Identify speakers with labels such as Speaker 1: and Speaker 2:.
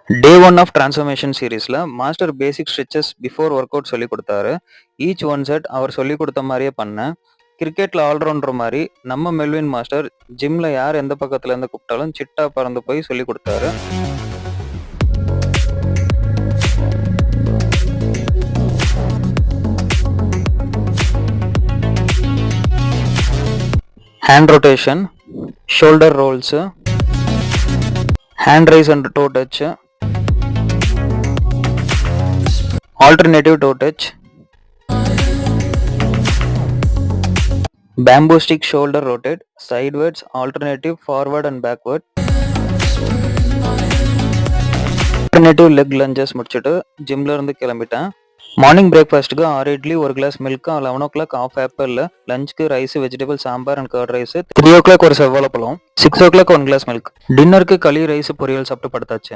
Speaker 1: Day one of transformation சீரீஸில் master பேசிக் stretches before work out சொல்லி கொடுத்தாரு. ஈச் ஒன் செட் அவர் சொல்லி கொடுத்த மாதிரியே பண்ணேன். கிரிக்கெட்டில் ஆல்ரவுண்டர் மாதிரி நம்ம மெல்வின் மாஸ்டர் ஜிம்மில் யார் எந்த பக்கத்துல இருந்து கூப்பிட்டாலும் சிட்டா பறந்து போய் சொல்லி கொடுத்தாரு. Hand rotation, shoulder rolls, hand rice and to touch, alternative toe touch, bamboo stick shoulder rotate, sideways, alternative forward and backward, alternative leg lunges முடிச்சுட்டு ஜிம்ல இருந்து கிளம்பிட்டேன். மார்னிங் பிரேக்ஃபாஸ்ட்டுக்கு 6 idli, 1 glass milk, 11 o'clock half apple, லஞ்சுக்கு rice, vegetable sambar and curd rice, 3 o'clock ஒரு செவ்வாழைப்பழம், 6 o'clock 1 glass milk, டின்னருக்கு களி, rice, பொரியல் சாப்பிட்டு படுத்தாச்சு.